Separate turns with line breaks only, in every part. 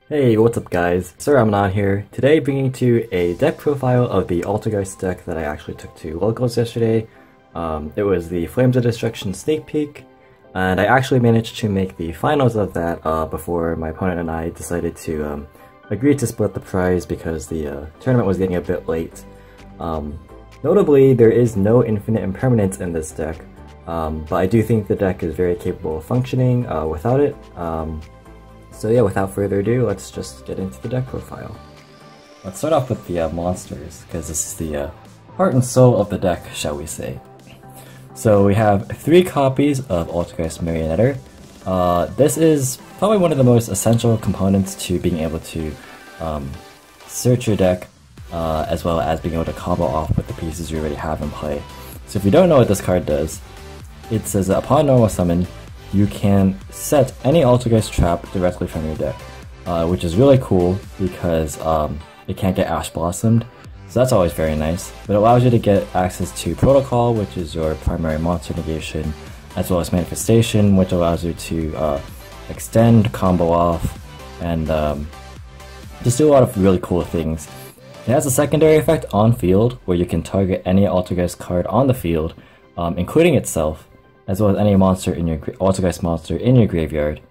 Hey, what's up guys? Sir Ramadan here, today bringing to you a deck profile of the Altergeist deck that I actually took to locals yesterday. It was the Flames of Destruction sneak peek, and I actually managed to make the finals of that before my opponent and I decided to agree to split the prize because the tournament was getting a bit late. Notably, there is no infinite impermanence in this deck, but I do think the deck is very capable of functioning without it. So yeah, without further ado, let's just get into the deck profile. Let's start off with the monsters, because this is the heart and soul of the deck, shall we say. So we have 3 copies of Altergeist Marionetter. This is probably one of the most essential components to being able to search your deck, as well as being able to combo off with the pieces you already have in play. So if you don't know what this card does, it says that upon normal summon, you can set any Altergeist trap directly from your deck, which is really cool because it can't get Ash Blossomed, so that's always very nice. But it allows you to get access to Protocol, which is your primary monster negation, as well as Manifestation, which allows you to extend, combo off, and just do a lot of really cool things. It has a secondary effect on field, where you can target any Altergeist card on the field, including itself, as well as any monster in your Altergeist monster in your graveyard.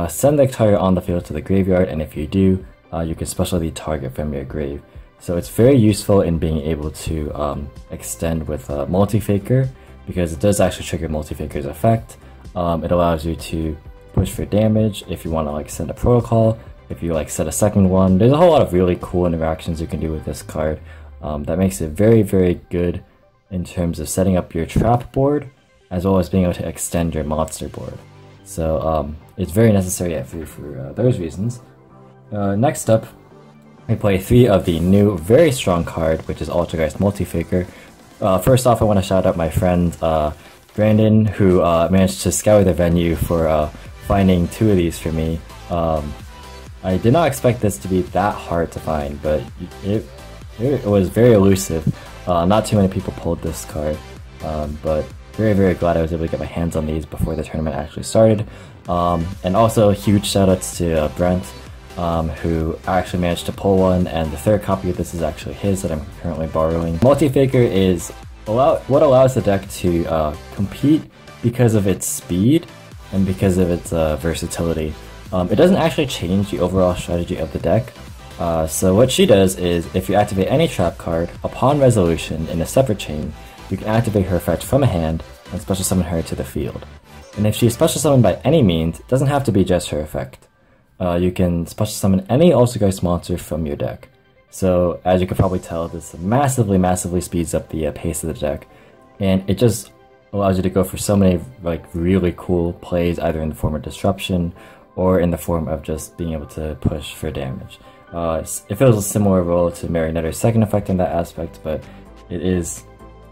Send the target on the field to the graveyard, and if you do, you can specially target from your grave. So it's very useful in being able to extend with Multifaker, because it does actually trigger Multifaker's effect. It allows you to push for damage if you want to like send a protocol, if you like set a second one. There's a whole lot of really cool interactions you can do with this card that makes it very, very good in terms of setting up your trap board, as well as being able to extend your monster board. So it's very necessary for those reasons. Next up, we play 3 of the new very strong card, which is Altergeist Multifaker. First off, I want to shout out my friend Brandon, who managed to scour the venue for finding 2 of these for me. I did not expect this to be that hard to find, but it was very elusive. Not too many people pulled this card, but very, very glad I was able to get my hands on these before the tournament actually started. And also huge shoutouts to Brent, who actually managed to pull one, and the 3rd copy of this is actually his that I'm currently borrowing. Multifaker is what allows the deck to compete because of its speed and because of its versatility. It doesn't actually change the overall strategy of the deck. So what she does is, if you activate any trap card, upon resolution in a separate chain, you can activate her effect from a hand and special summon her to the field. And if she is special summoned by any means, it doesn't have to be just her effect. You can special summon any Altergeist monster from your deck. So as you can probably tell, this massively, massively speeds up the pace of the deck, and it just allows you to go for so many like really cool plays, either in the form of disruption or in the form of just being able to push for damage. It feels a similar role to Marionetter's second effect in that aspect, but it is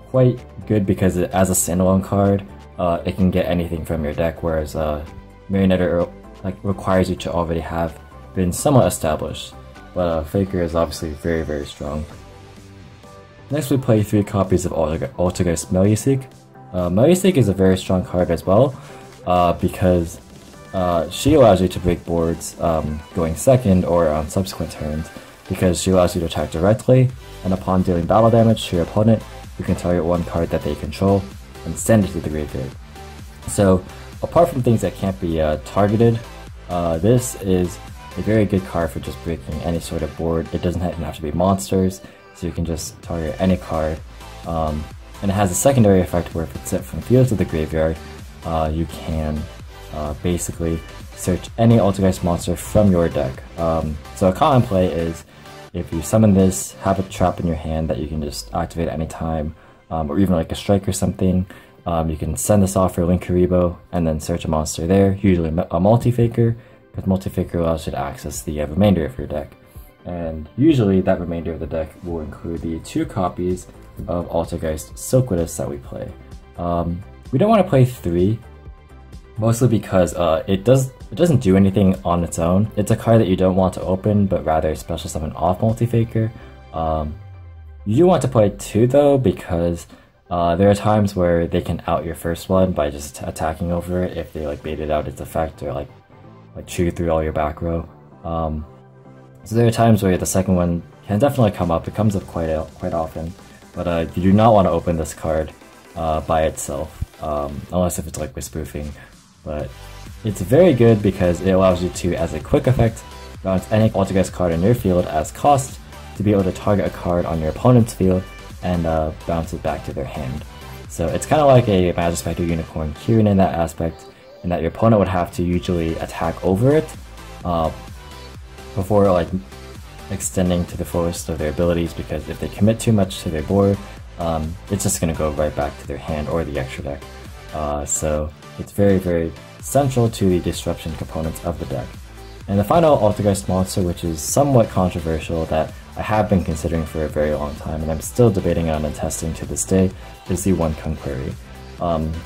quite good because as a standalone card, it can get anything from your deck, whereas Marionetter requires you to already have been somewhat established. But Faker is obviously very, very strong. Next we play 3 copies of Altergeist Meluseek. Meluseek is a very strong card as well, because she allows you to break boards going second or on subsequent turns, because she allows you to attack directly, and upon dealing battle damage to your opponent, you can target one card that they control and send it to the graveyard. So apart from things that can't be targeted, this is a very good card for just breaking any sort of board. It doesn't even have to be monsters, so you can just target any card. And it has a secondary effect where if it's sent from field to the graveyard, you can basically search any Altergeist monster from your deck. So a common play is, if you summon this, have a trap in your hand that you can just activate at any time, or even like a strike or something, you can send this off for Linkuriboh and then search a monster there, usually a Multifaker, because Multifaker allows you to access the remainder of your deck. And usually that remainder of the deck will include the 2 copies of Altergeist Silquitous that we play. We don't want to play 3, mostly because it doesn't do anything on its own. It's a card that you don't want to open, but rather special summon off Multifaker. You do want to play 2 though, because there are times where they can out your first one by just attacking over it if they like baited out its effect or like chew through all your back row. So there are times where the second one can definitely come up. It comes up quite often, but you do not want to open this card by itself, unless if it's like with spoofing. But it's very good because it allows you to, as a quick effect, bounce any Altergeist card in your field as cost to be able to target a card on your opponent's field and bounce it back to their hand. So it's kind of like a Magic Spectre Unicorn Kieran in that aspect, in that your opponent would have to usually attack over it before like extending to the fullest of their abilities, because if they commit too much to their board, it's just going to go right back to their hand or the extra deck. So it's very central to the disruption components of the deck. And the final Altergeist monster, which is somewhat controversial, that I have been considering for a very long time and I'm still debating on and testing to this day, is the One Conquery.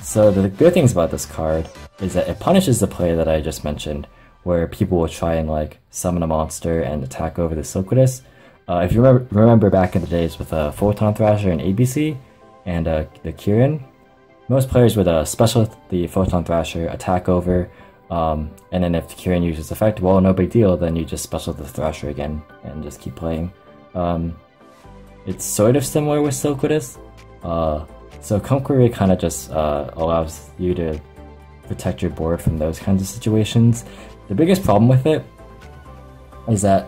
So the good things about this card is that it punishes the play that I just mentioned, where people will try and like summon a monster and attack over the Silquitous. If you remember back in the days with Photon Thrasher and ABC and the Kieran, most players would special the Photon Thrasher, attack over, and then if the Kieran uses effect, well, no big deal, then you just special the Thrasher again and just keep playing. It's sort of similar with Silquitous. So Conquery kind of just allows you to protect your board from those kinds of situations. The biggest problem with it is that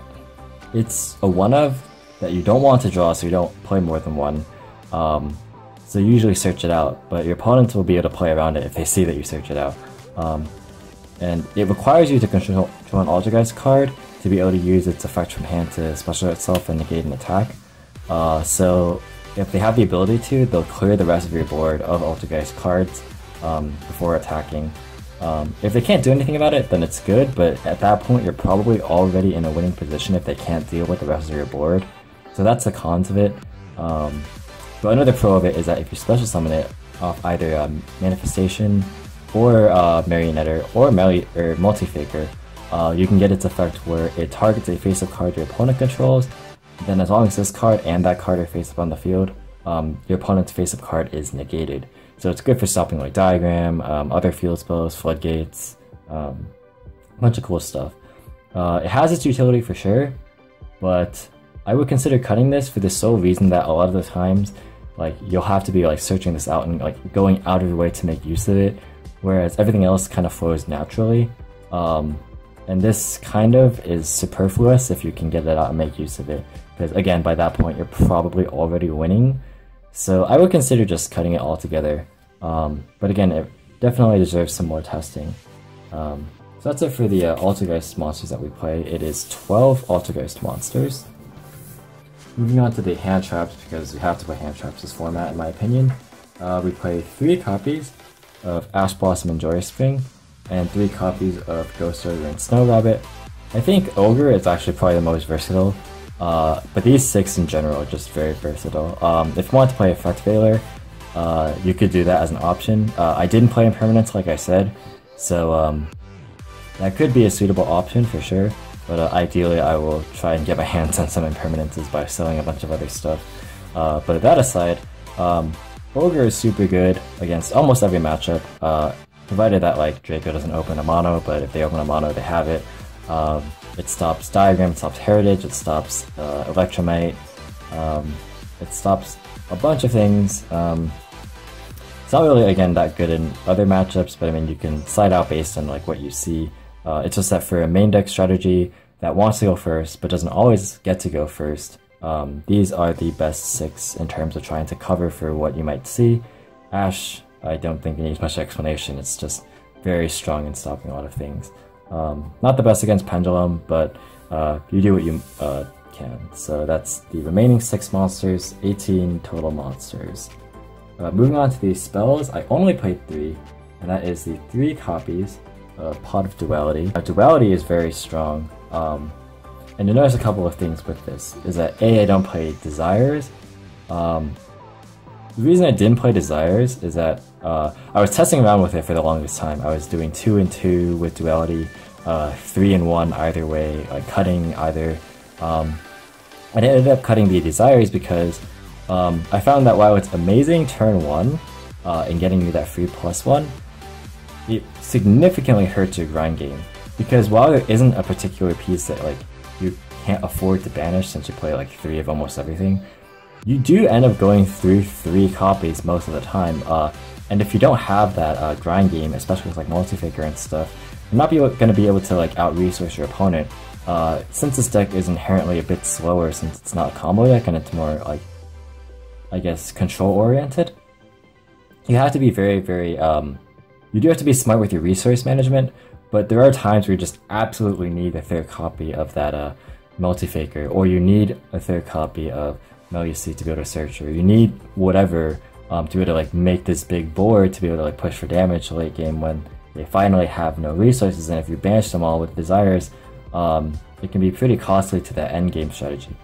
it's a one-of that you don't want to draw, so you don't play more than one. So you usually search it out, but your opponents will be able to play around it if they see that you search it out. And it requires you to control an Altergeist card to be able to use its effect from hand to special itself and negate an attack. So if they have the ability to, they'll clear the rest of your board of Altergeist cards before attacking. If they can't do anything about it, then it's good, but at that point you're probably already in a winning position if they can't deal with the rest of your board. So that's the cons of it. But another pro of it is that if you special summon it off either Manifestation or Marionetter or Multifaker, you can get its effect where it targets a face-up card your opponent controls. Then as long as this card and that card are face-up on the field, your opponent's face-up card is negated. So it's good for stopping like Diagram, other field spells, Floodgates, a bunch of cool stuff. It has its utility for sure, but I would consider cutting this for the sole reason that a lot of the times, like, you'll have to be like searching this out and like going out of your way to make use of it, whereas everything else kind of flows naturally. And this kind of is superfluous if you can get it out and make use of it, because again, by that point you're probably already winning. So I would consider just cutting it all together. But again, it definitely deserves some more testing. So that's it for the Altergeist monsters that we play. It is 12 Altergeist monsters. Moving on to the hand traps, because you have to play hand traps this format in my opinion. We play 3 copies of Ash Blossom and Joyous Spring, and 3 copies of Ghost Ogre and Snow Rabbit. I think Ogre is actually probably the most versatile, but these 6 in general are just very versatile. If you want to play Effect Veiler, you could do that as an option. I didn't play Impermanence like I said, so that could be a suitable option for sure, but ideally I will try and get my hands on some Impermanences by selling a bunch of other stuff. But that aside, Ogre is super good against almost every matchup, provided that like Draco doesn't open a mono, but if they open a mono they have it. It stops Diagram, it stops Heritage, it stops Electromite, it stops a bunch of things. It's not really, again, that good in other matchups, but I mean, you can slide out based on like what you see. It's just that for a main deck strategy that wants to go first, but doesn't always get to go first, these are the best 6 in terms of trying to cover for what you might see. Ash, I don't think it needs much explanation, it's just very strong in stopping a lot of things. Not the best against Pendulum, but you do what you can. So that's the remaining 6 monsters, 18 total monsters. Moving on to the spells, I only played 3, and that is the 3 copies of Pot of Duality. Duality is very strong, and you'll notice a couple of things with this, is that A, I don't play Desires. The reason I didn't play Desires is that I was testing around with it for the longest time. I was doing 2 and 2 with Duality, 3 and 1 either way, like cutting either. And I ended up cutting the Desires because I found that while it's amazing turn 1 and getting you that free +1, it significantly hurts your grind game. Because while there isn't a particular piece that like you can't afford to banish since you play like 3 of almost everything, you do end up going through 3 copies most of the time. And if you don't have that grind game, especially with like Multifaker and stuff, you're not going to be able to like out-resource your opponent. Since this deck is inherently a bit slower since it's not a combo deck and it's more like, I guess, control-oriented, you have to be very, very, you do have to be smart with your resource management, but there are times where you just absolutely need a 3rd copy of that Multifaker, or you need a 3rd copy of Meluseek to be able to search, or you need whatever to be able to like make this big board to be able to like push for damage late game when they finally have no resources, and if you banish them all with desires, it can be pretty costly to the end game strategy.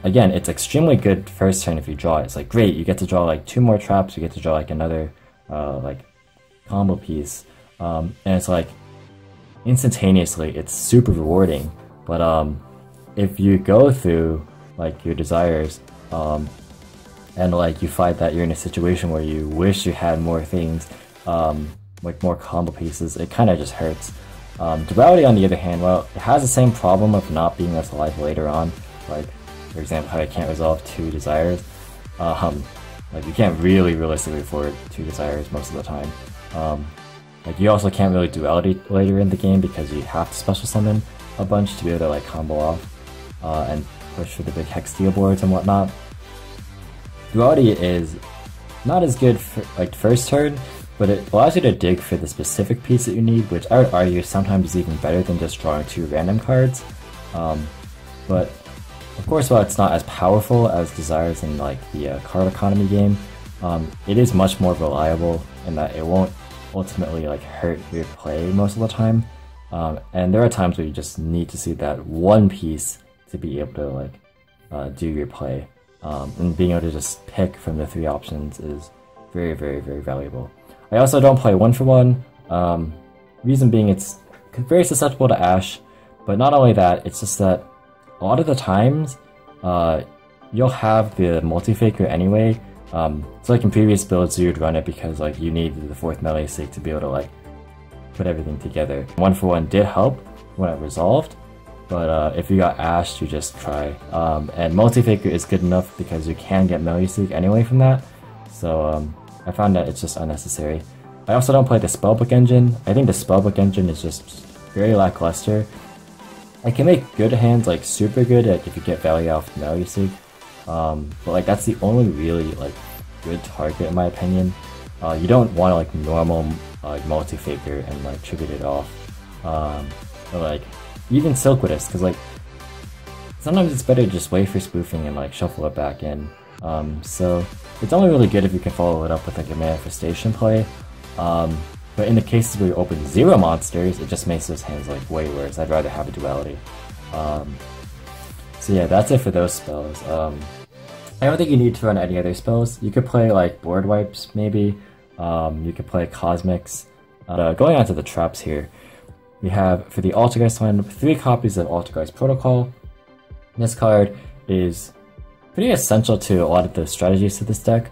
Again, it's extremely good first turn if you draw it. It's like great, you get to draw like 2 more traps, you get to draw like another like combo piece, and it's like instantaneously it's super rewarding. But if you go through like your desires and like you find that you're in a situation where you wish you had more things, like more combo pieces, it kind of just hurts. Duality, on the other hand, well, it has the same problem of not being as alive later on. Like, for example, how I can't resolve 2 desires. Like, you can't really realistically afford 2 desires most of the time. Like, you also can't really duality later in the game because you have to special summon a bunch to be able to like combo off and push for the big hex steel boards and whatnot. Duality is not as good for like first turn, but it allows you to dig for the specific piece that you need, which I would argue sometimes is even better than just drawing 2 random cards. But of course, while it's not as powerful as Desires in like the card economy game, it is much more reliable in that it won't ultimately like hurt your play most of the time. And there are times where you just need to see that one piece to be able to like do your play. And being able to just pick from the 3 options is very, very, very valuable. I also don't play 1-for-1, reason being it's very susceptible to Ash, but not only that, it's just that a lot of the times, you'll have the Multifaker anyway, so like in previous builds you would run it because like you needed the 4th Meluseek to be able to like put everything together. 1-for-1 did help when it resolved, but if you got Ash, you just try. And Multifaker is good enough because you can get Meluseek anyway from that, so I found that it's just unnecessary. I also don't play the Spellbook engine. I think the Spellbook engine is just very lackluster. It can make good hands like super good, like if you get value off Meluseek, but like that's the only really like good target in my opinion. You don't want to like normal like Multifaker and like tribute it off, or like even Silquitous, because like sometimes it's better to just wait for spoofing and like shuffle it back in. So it's only really good if you can follow it up with like a manifestation play, but in the cases where you open 0 monsters, it just makes those hands like way worse. I'd rather have a duality. So yeah, that's it for those spells. I don't think you need to run any other spells. You could play like board wipes maybe, you could play cosmics. Going on to the traps here, we have for the Altergeist lineup 3 copies of Altergeist Protocol. This card is pretty essential to a lot of the strategies to this deck.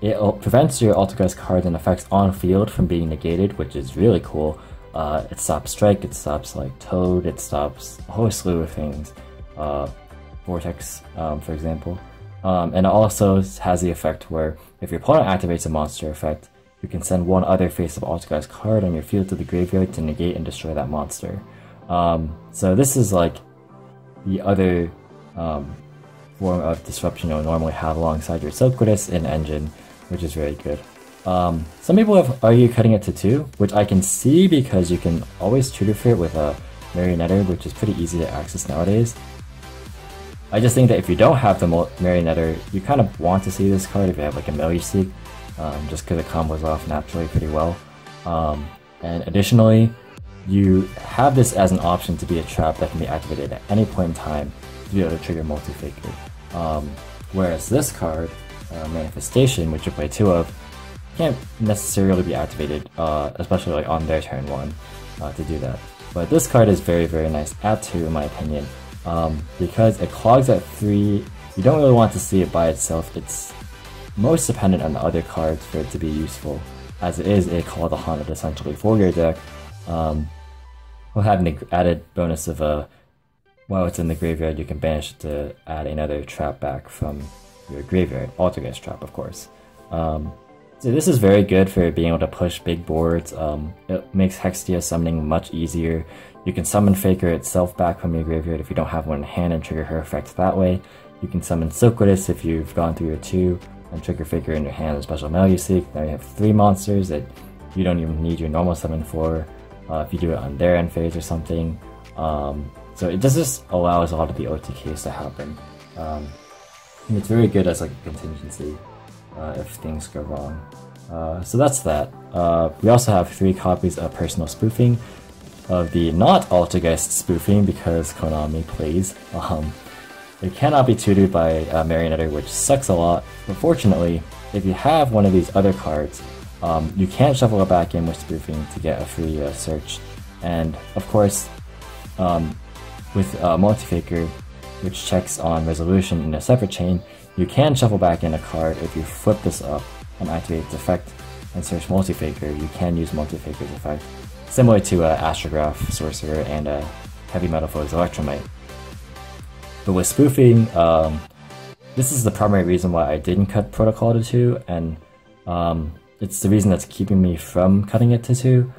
It prevents your Altergeist cards and effects on field from being negated, which is really cool. It stops Strike, it stops like Toad, it stops a whole slew of things. Vortex, for example. And it also has the effect where if your opponent activates a monster effect, you can send one other face of Altergeist card on your field to the graveyard to negate and destroy that monster. So this is like the other form of disruption you'll normally have alongside your Silquitous in engine, which is very good. Some people have argued cutting it to 2, which I can see because you can always tutor for it with a Marionetter, which is pretty easy to access nowadays. I just think that if you don't have the Marionetter, you kind of want to see this card if you have like a Meluseek, just because it combos off naturally pretty well. And additionally, you have this as an option to be a trap that can be activated at any point in time to be able to trigger Multifaker. Whereas this card, Manifestation, which you play 2 of, can't necessarily be activated, especially like on their turn 1 to do that. But this card is very, very nice at 2 in my opinion, because it clogs at 3. You don't really want to see it by itself. It's most dependent on the other cards for it to be useful, as it is a Call the Haunted essentially for your deck, while having the added bonus of while it's in the graveyard, you can banish it to add another trap back from your graveyard. Altergeist trap, of course. So this is very good for being able to push big boards. It makes Hextia summoning much easier. You can summon Faker itself back from your graveyard if you don't have one in hand and trigger her effects that way. You can summon Silquitous if you've gone through your 2 and trigger Faker in your hand with special Meluseek. Now you have 3 monsters that you don't even need your normal summon for if you do it on their end phase or something. So it just allows a lot of the OTKs to happen. And it's very good as like a contingency if things go wrong. So that's that. We also have 3 copies of Personal Spoofing, of the not Altergeist spoofing because Konami plays. It cannot be tutored by Marionetter, which sucks a lot, but fortunately, if you have one of these other cards, you can shuffle it back in with spoofing to get a free search. And of course, with Multifaker, which checks on resolution in a separate chain, you can shuffle back in a card if you flip this up and activate its effect and search Multifaker. You can use Multifaker's effect, similar to Astrograph Sorcerer and Heavy Metal Foes Electromite. But with spoofing, this is the primary reason why I didn't cut Protocol to 2, and it's the reason that's keeping me from cutting it to 2,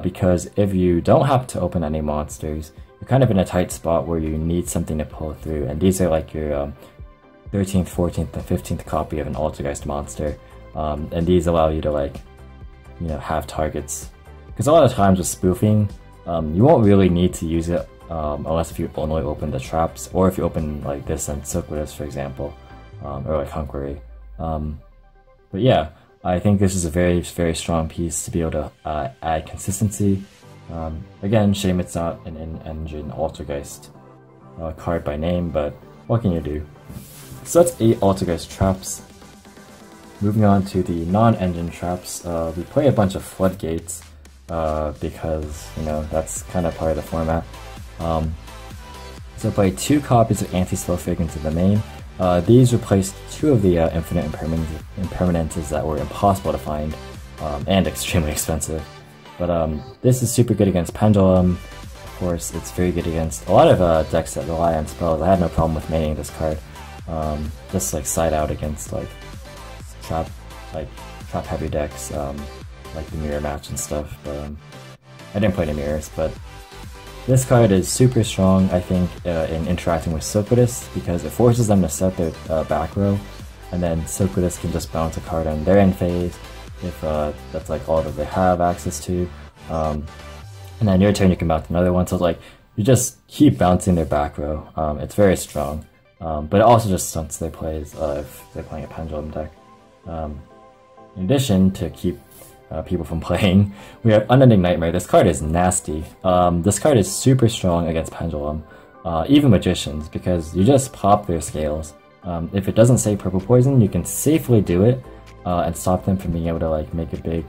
because if you don't happen to open any monsters, you're kind of in a tight spot where you need something to pull through, and these are like your 13th, 14th, and 15th copy of an Altergeist monster, and these allow you to, like, you know, have targets. Because a lot of times with spoofing, you won't really need to use it unless if you only open the traps, or if you open like this and Silquitous, for example, or like Hunkery. But yeah, I think this is a very, very strong piece to be able to add consistency. Again, shame it's not an in-engine Altergeist card by name, but what can you do? So that's 8 Altergeist traps. Moving on to the non-engine traps, we play a bunch of Floodgates, because, you know, that's kind of part of the format. So play 2 copies of Anti-Spell Fragrance in the main. These replaced 2 of the Infinite Impermanences that were impossible to find, and extremely expensive. But this is super good against Pendulum. Of course, it's very good against a lot of decks that rely on spells. I had no problem with maining this card. Just like side out against like trap heavy decks, like the mirror match and stuff. But I didn't play any mirrors, but this card is super strong, I think, in interacting with Silquitous, because it forces them to set their back row, and then Silquitous can just bounce a card on their end phase, if that's like all that they have access to. And then your turn you can bounce another one, so like, you just keep bouncing their back row. It's very strong, but it also just stunts their plays if they're playing a Pendulum deck. In addition, to keep people from playing, we have Unending Nightmare. This card is nasty. This card is super strong against Pendulum, even Magicians, because you just pop their scales. If it doesn't say Purple Poison, you can safely do it and stop them from being able to like make a big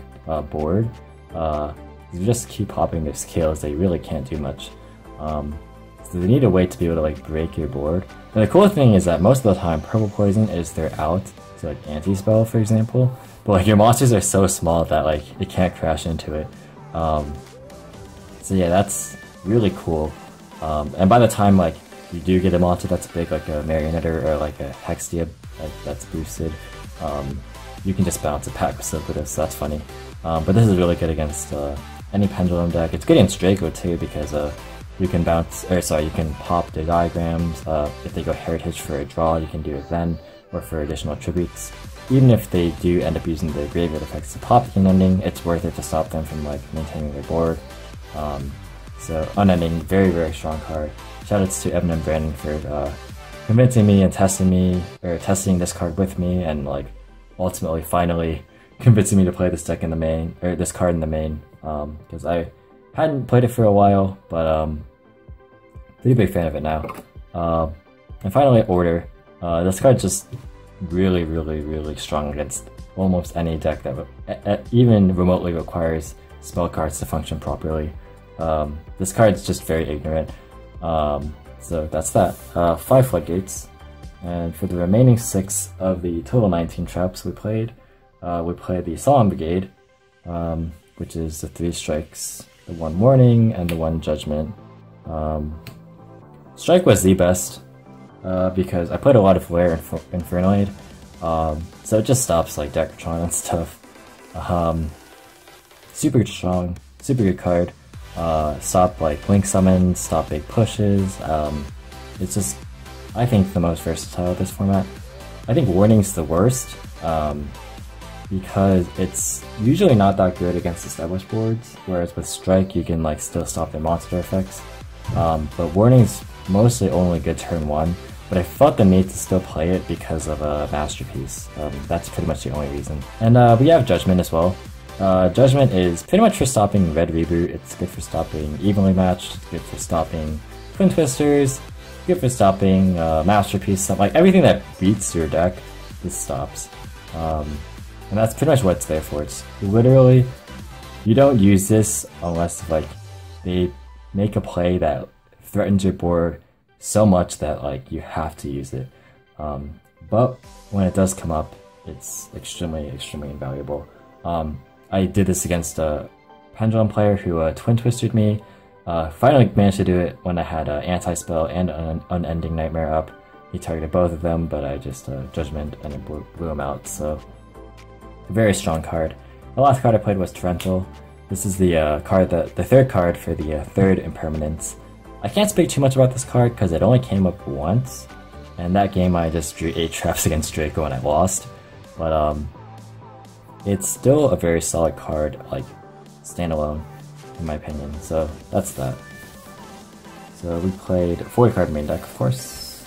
board. You just keep popping their scales, they really can't do much. So they need a way to be able to like break your board. And the cool thing is that most of the time Purple Poison is their out to like anti-spell, for example. But like your monsters are so small that like it can't crash into it. So yeah, that's really cool. And by the time like you do get a monster that's big, like a Marionetter or like a Hextia that's boosted, you can just bounce it back with Silquitous, so that's funny. But this is really good against any Pendulum deck. It's good against Draco too, because you can you can pop their diagrams. If they go Heritage for a draw, you can do it then, or for additional tributes. Even if they do end up using the graveyard effects to pop the Unending, it's worth it to stop them from like maintaining their board. So Unending, very, very strong card. Shoutouts to Evan and Brandon for convincing me and testing this card with me, and like ultimately finally convincing me to play this deck in the main, or this card in the main, because I hadn't played it for a while, but pretty big fan of it now. And finally, Order. This card just really, really, really strong against almost any deck that even remotely requires spell cards to function properly. This card's just very ignorant. So that's that. 5 Floodgates. And for the remaining 6 of the total 19 traps we played the Solemn Brigade, which is the 3 strikes, the 1 warning, and the 1 judgment. Strike was the best, because I played a lot of Flare and Infernoid, so it just stops like Decatron and stuff. Super strong, super good card. Stop like Blink Summons, stop big pushes. It's just, I think, the most versatile of this format. I think Warning's the worst, because it's usually not that good against established boards, whereas with Strike you can like still stop their monster effects. But Warning's mostly only good turn 1, but I felt the need to still play it because of a Masterpiece. That's pretty much the only reason. And we have Judgment as well. Judgment is pretty much for stopping Red Reboot. It's good for stopping Evenly Matched, it's good for stopping Twin Twisters, good for stopping Masterpiece, stuff like everything that beats your deck, this stops. And that's pretty much what it's there for. It's literally, you don't use this unless like they make a play that threatens your board so much that like you have to use it. But when it does come up, it's extremely invaluable. I did this against a Pendulum player who Twin Twisted me. Finally managed to do it when I had Anti-Spell and Unending Nightmare up. He targeted both of them, but I just Judgment and it blew him out, so a very strong card. The last card I played was Torrential. This is the the third card for the third Impermanence. I can't speak too much about this card because it only came up once, and that game I just drew 8 traps against Draco and I lost. But it's still a very solid card, like standalone, in my opinion. So that's that. So we played 40 card main deck, of course.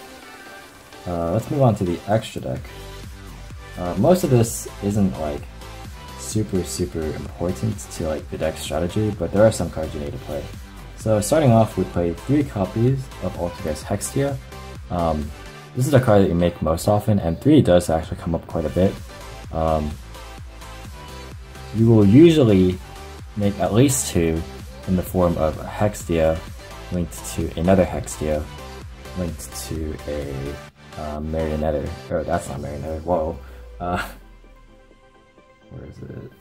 Let's move on to the extra deck. Most of this isn't like super important to like the deck strategy, but there are some cards you need to play. So starting off, we played 3 copies of Altergeist Hextia. This is a card that you make most often, and 3 does actually come up quite a bit. You will usually make at least 2 in the form of a Hextia linked to another Hextia linked to a Marionetter. Or that's not Marionetter, whoa. Where is it?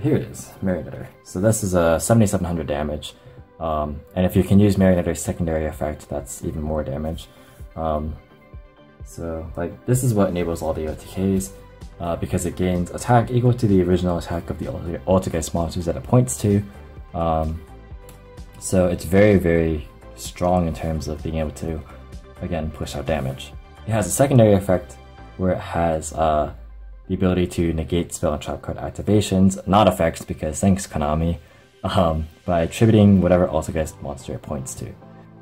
Here it is, Marionetter. So this is a 7700 damage. And if you can use Marionetter's secondary effect, that's even more damage. So like this is what enables all the OTKs, because it gains attack equal to the original attack of the Altergeist monsters that it points to. So it's very strong in terms of being able to, again, push out damage. It has a secondary effect where it has the ability to negate spell and trap card activations, not effects because thanks Konami, by attributing whatever Altergeist monster it points to.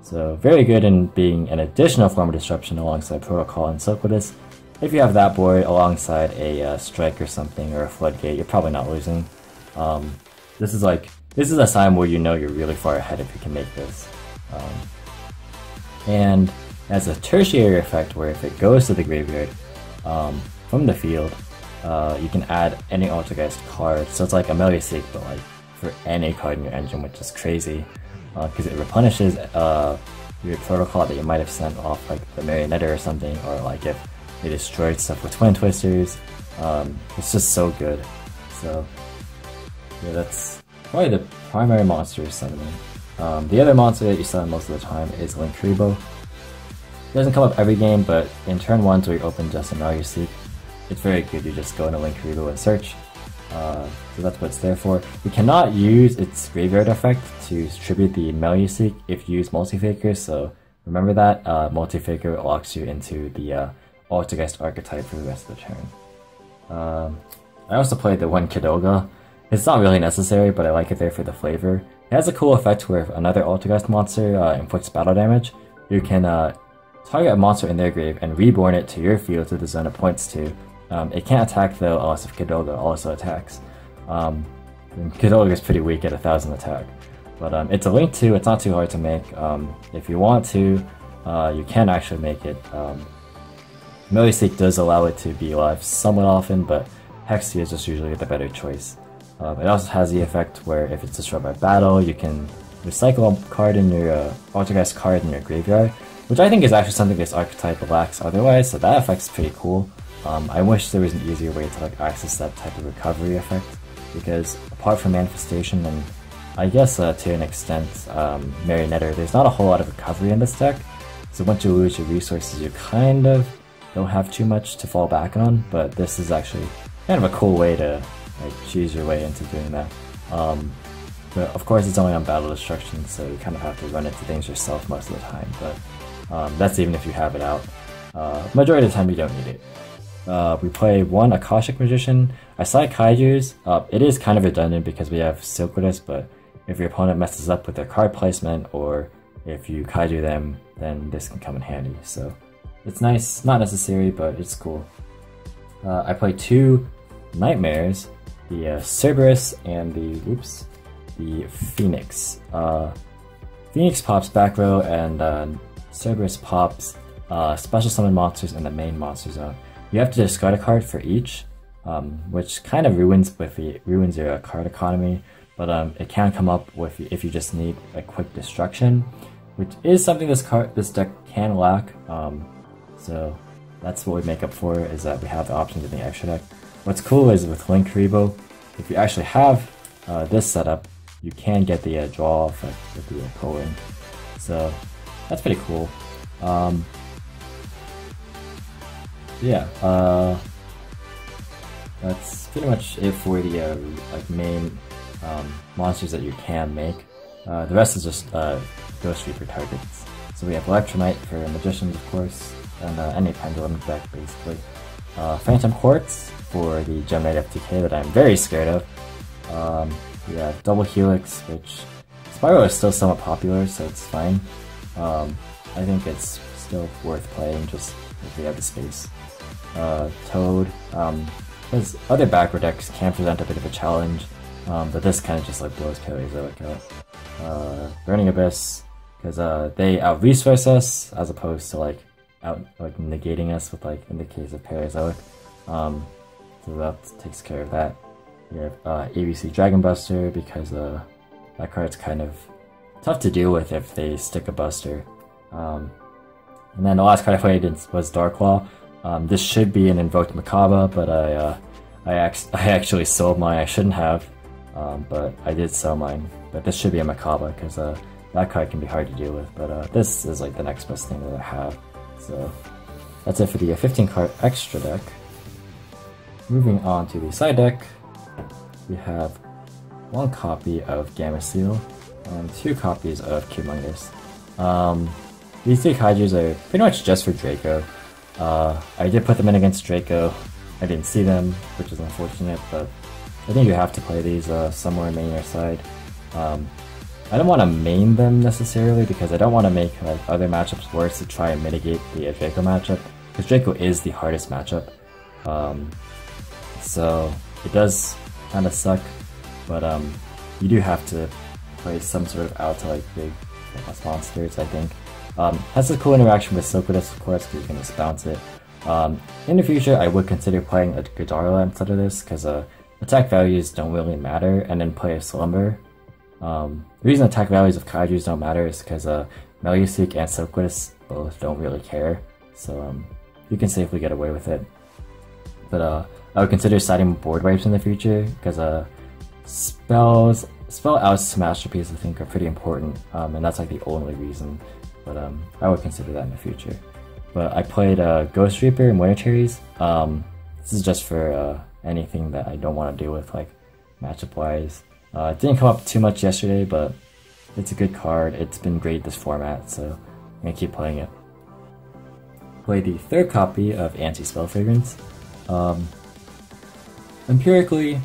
So very good in being an additional form of disruption alongside Protocol and Silquitous. If you have that board alongside a Strike or something, or a Floodgate, you're probably not losing. This is a sign where you know you're really far ahead if you can make this. And as a tertiary effect, where if it goes to the graveyard from the field, you can add any Altergeist card. So it's like a Meluseek, but like for any card in your engine, which is crazy, because it replenishes your Protocol that you might have sent off like the Marionetter or something, or like if they destroyed stuff with Twin Twisters. It's just so good. So yeah, that's probably the primary monster summoning. The other monster that you summon most of the time is Linkuriboh. It doesn't come up every game, but in turn 1 where you open just a Meluseek, it's very good. You just go into Linkuriboh and search. So that's what it's there for. You cannot use its graveyard effect to tribute the Meluseek if you use Multifakers, so remember that. Multifaker locks you into the Altergeist archetype for the rest of the turn. I also played the one Kidoga. It's not really necessary, but I like it there for the flavor. It has a cool effect where if another Altergeist monster inflicts battle damage, you can target a monster in their grave and reborn it to your field to the zone it points to. It can't attack though unless if Kidoga also attacks. Kidoga is pretty weak at 1000 attack. But it's a link to, it's not too hard to make. If you want to, you can actually make it. Meluseek does allow it to be alive somewhat often, but Hextia is just usually the better choice. It also has the effect where if it's destroyed by battle, you can recycle a card in your Altergeist card in your graveyard, which I think is actually something this archetype lacks otherwise, so that effect's pretty cool. I wish there was an easier way to like access that type of recovery effect, because apart from Manifestation and I guess to an extent Marionetter, there's not a whole lot of recovery in this deck, So once you lose your resources, you kind of don't have too much to fall back on, but this is actually kind of a cool way to like choose your way into doing that. But of course it's only on battle destruction, so you kind of have to run into things yourself most of the time, but that's even if you have it out. Majority of the time you don't need it. We play one Akashic Magician. I saw Kaijus. It is kind of redundant because we have Silquitous, but if your opponent messes up with their card placement, or if you Kaiju them, then this can come in handy. So it's nice, not necessary, but it's cool. I play two Nightmares, the Cerberus and the Phoenix. Phoenix pops back row, and Cerberus pops special summon monsters in the main monster zone. You have to discard a card for each, which kind of ruins your card economy, but it can come up with if you just need a quick destruction, which is something this deck can lack. So that's what we make up for, is that we have the options in the extra deck. What's cool is with Link Karibo, if you actually have this setup, you can get the draw effect with the Pro-Link. So that's pretty cool. Yeah, that's pretty much it for the like main monsters that you can make. The rest is just Ghost Reaper targets. So we have Electromite for Magicians, of course, and any Pendulum deck, basically. Phantom Quartz for the Gem Knight FTK that I'm very scared of. We have Double Helix, which Spiral is still somewhat popular, so it's fine. I think it's still worth playing just if we have the space. Toad, because other backward decks can present a bit of a challenge, but this kind of just like blows Paleozoic out. Burning Abyss, because they out-resource us as opposed to like negating us with, like, in the case of Paleozoic. So that takes care of that. We have ABC Dragon Buster, because that card's kind of tough to deal with if they stick a Buster. And then the last card I played was Darklaw. This should be an Invoked Makaba, but I actually sold mine. I shouldn't have, but I did sell mine. But this should be a Makaba, because that card can be hard to deal with. But this is like the next best thing that I have. So that's it for the 15 card extra deck. Moving on to the side deck, we have one copy of Gamma Seal and two copies of Humongous. These three Kaijus are pretty much just for Draco. I did put them in against Draco. I didn't see them, which is unfortunate, but I think you have to play these somewhere main or side. I don't want to main them necessarily, because I don't want to make like other matchups worse to try and mitigate the Draco matchup, because Draco is the hardest matchup. So it does kind of suck, but you do have to play some sort of out to like big monsters, I think. Has a cool interaction with Silquitous, of course, because you can just bounce it. In the future, I would consider playing a Godarla instead of this, because attack values don't really matter, and then play a Slumber. The reason attack values of Kaijus don't matter is because Meluseek and Silquitous both don't really care, so you can safely get away with it. But I would consider siding board wipes in the future, because spell outs to Masterpiece I think are pretty important, and that's like the only reason. But I would consider that in the future. But I played Ghost Reaper and Winter Cherries. This is just for anything that I don't want to deal with, like matchup wise. It didn't come up too much yesterday, but it's a good card. It's been great this format, so I'm gonna keep playing it. Play the third copy of Anti-Spell Fragrance. Empirically,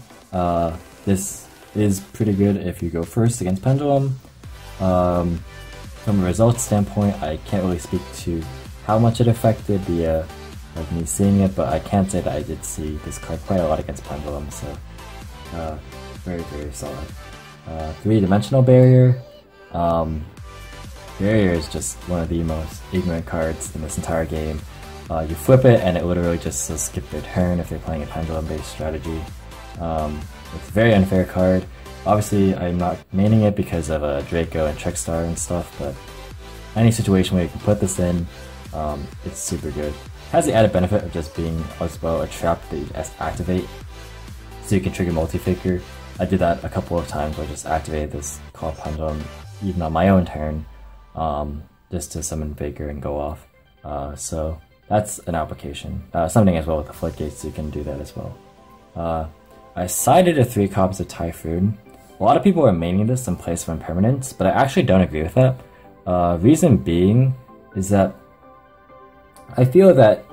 this is pretty good if you go first against Pendulum. From a results standpoint, I can't really speak to how much it affected the like me seeing it, but I can say that I did see this card quite a lot against Pendulum, so very, very solid. 3-dimensional Barrier. Barrier is just one of the most ignorant cards in this entire game. You flip it and it literally just says skip their turn if they're playing a Pendulum-based strategy. It's a very unfair card. Obviously, I'm not maining it because of Draco and Trickstar and stuff, but any situation where you can put this in, it's super good. It has the added benefit of just being as well a trap that you just activate, so you can trigger Multifaker. I did that a couple of times where I just activated this called Pendulum even on my own turn, just to summon Faker and go off. So that's an application. Something as well with the Floodgates, you can do that as well. I sided a 3 copies of Typhoon. A lot of people are maining this in place of Impermanence, but I actually don't agree with that. Reason being is that I feel that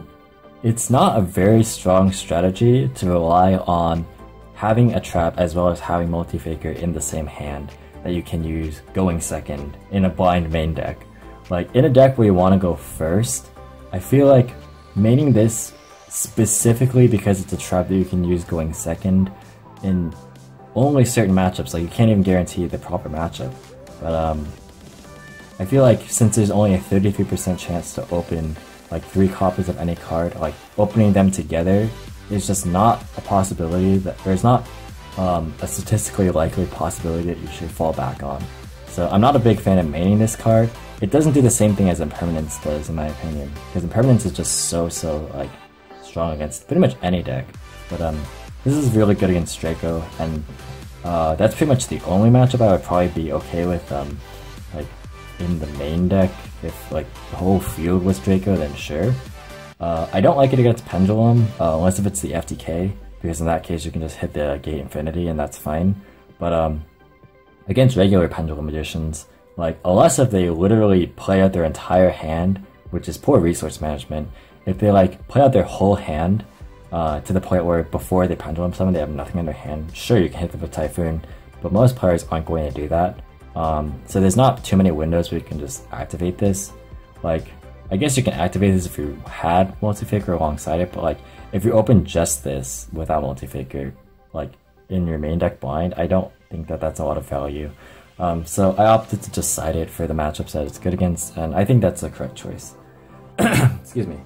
it's not a very strong strategy to rely on having a trap as well as having Multifaker in the same hand that you can use going second in a blind main deck. Like in a deck where you want to go first, I feel like maining this specifically because it's a trap that you can use going second in only certain matchups, like you can't even guarantee the proper matchup. But I feel like since there's only a 33% chance to open like 3 copies of any card, like opening them together is just not a possibility, that there's not a statistically likely possibility that you should fall back on. So I'm not a big fan of maining this card. It doesn't do the same thing as Impermanence does in my opinion, because Impermanence is just so like strong against pretty much any deck. But this is really good against Draco, and that's pretty much the only matchup I would probably be okay with like in the main deck. If like the whole field was Draco, then sure. I don't like it against Pendulum, unless if it's the FTK, because in that case you can just hit the Gate Infinity and that's fine. But against regular Pendulum Magicians, like unless if they literally play out their entire hand, which is poor resource management, if they like play out their whole hand to the point where before they Pendulum summon they have nothing in their hand, sure you can hit them with Typhoon, but most players aren't going to do that. So there's not too many windows where you can just activate this. Like, I guess you can activate this if you had Multifaker alongside it, but like, if you open just this without Multifaker, like, in your main deck blind, I don't think that that's a lot of value. So I opted to just side it for the matchups that it's good against, and I think that's the correct choice. Excuse me.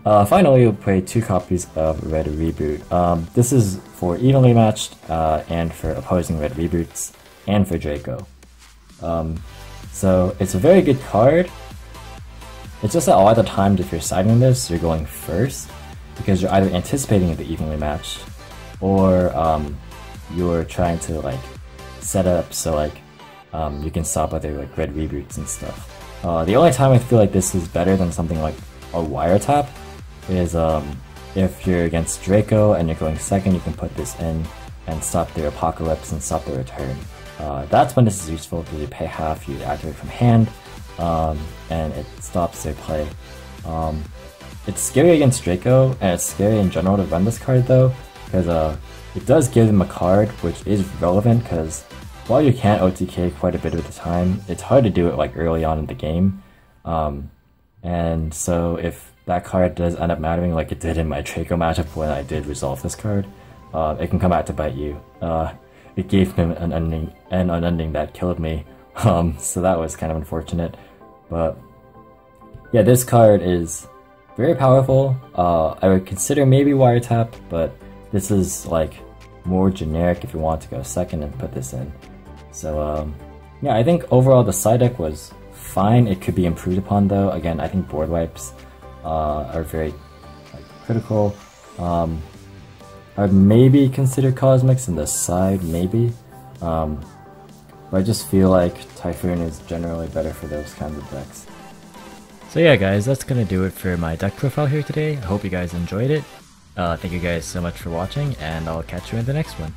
Finally, we'll play 2 copies of Red Reboot. This is for evenly matched, and for opposing Red Reboots, and for Draco. So it's a very good card. It's just that a lot of the times if you're siding this, you're going first, because you're either anticipating the evenly matched, or you're trying to like set up so like you can stop other like red reboots and stuff. The only time I feel like this is better than something like a wiretap is if you're against Draco and you're going second, you can put this in and stop their Apocalypse and stop their return. That's when this is useful, because you pay half, you activate from hand, and it stops their play. It's scary against Draco, and it's scary in general to run this card though, because it does give them a card which is relevant, because while you can OTK quite a bit of the time, it's hard to do it like early on in the game. And so if that card does end up mattering like it did in my Draco matchup when I did resolve this card, it can come back to bite you. It gave him an unending that killed me, so that was kind of unfortunate. But yeah, this card is very powerful. I would consider maybe wiretap, but this is like more generic if you want to go second and put this in. So yeah, I think overall the side deck was fine. It could be improved upon though. Again, I think board wipes are very critical. I'd maybe consider Cosmics in the side, maybe. But I just feel like Typhoon is generally better for those kinds of decks. So yeah guys, that's gonna do it for my deck profile here today. I hope you guys enjoyed it. Thank you guys so much for watching, and I'll catch you in the next one.